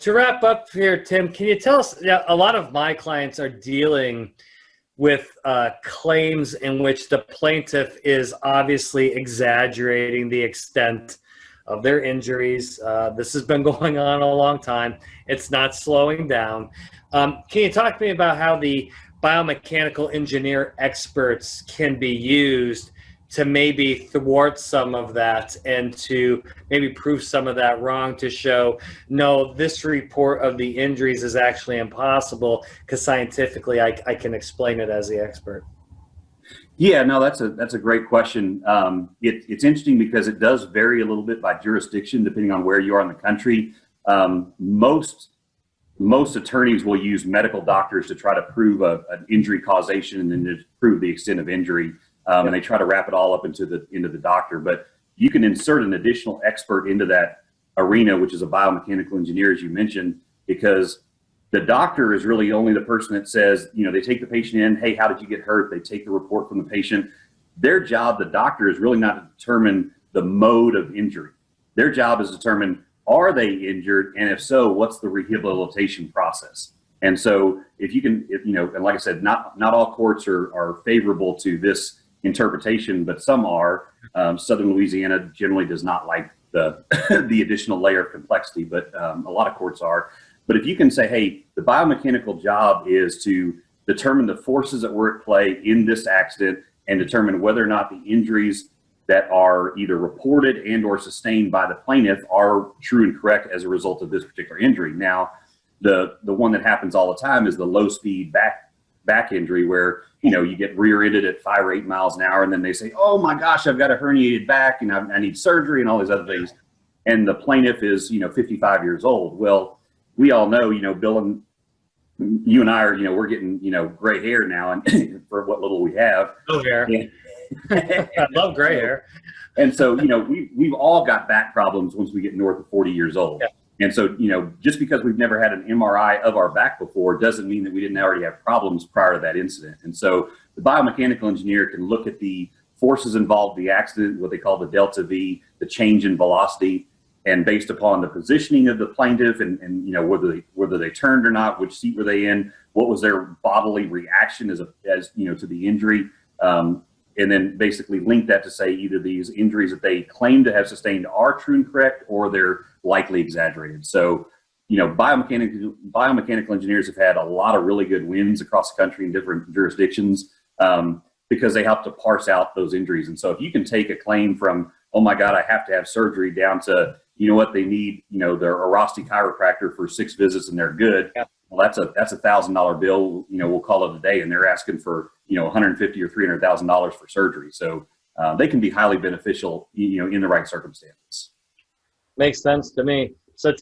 to wrap up here, Tim, can you tell us, yeah, a lot of my clients are dealing with claims in which the plaintiff is obviously exaggerating the extent of their injuries. This has been going on a long time. It's not slowing down. Can you talk to me about how the biomechanical engineer experts can be used to maybe thwart some of that and to maybe prove some of that wrong, to show, no, this report of the injuries is actually impossible because scientifically I can explain it as the expert? Yeah, no, that's a great question. It's interesting because it does vary a little bit by jurisdiction depending on where you are in the country. Most attorneys will use medical doctors to try to prove an injury causation and then to prove the extent of injury. And they try to wrap it all up into the doctor. But you can insert an additional expert into that arena, which is a biomechanical engineer, as you mentioned, because the doctor is really only the person that says, they take the patient in, hey, how did you get hurt? They take the report from the patient. Their job, the doctor, is really not to determine the mode of injury. Their job is to determine, are they injured? And if so, what's the rehabilitation process? And so and like I said, not all courts are favorable to this interpretation, but some are. Southern Louisiana generally does not like the additional layer of complexity, but a lot of courts are. But if you can say, hey, the biomechanical job is to determine the forces that were at play in this accident and determine whether or not the injuries that are either reported and or sustained by the plaintiff are true and correct as a result of this particular injury. Now, the one that happens all the time is the low speed back injury where, you get rear-ended at 5 or 8 miles an hour and then they say, oh my gosh, I've got a herniated back and I need surgery and all these other things. And the plaintiff is, 55 years old. Well, we all know, Bill and you and I are, we're getting, gray hair now and for what little we have. No hair. I love gray hair. And so, we've all got back problems once we get north of 40 years old. Yeah. And so, just because we've never had an MRI of our back before doesn't mean that we didn't already have problems prior to that incident. And so the biomechanical engineer can look at the forces involved in the accident, what they call the delta V, the change in velocity, and based upon the positioning of the plaintiff and whether they turned or not, which seat were they in, what was their bodily reaction as to the injury, and then basically link that to say either these injuries that they claim to have sustained are true and correct or they're likely exaggerated. So, biomechanical engineers have had a lot of really good wins across the country in different jurisdictions because they help to parse out those injuries. And so if you can take a claim from, oh my God, I have to have surgery, down to, they need, their Rosti chiropractor for 6 visits and they're good. Yeah. Well, that's a $1,000 bill, we'll call it a day, and they're asking for, $150,000 or $300,000 for surgery. So they can be highly beneficial, in the right circumstances. Makes sense to me.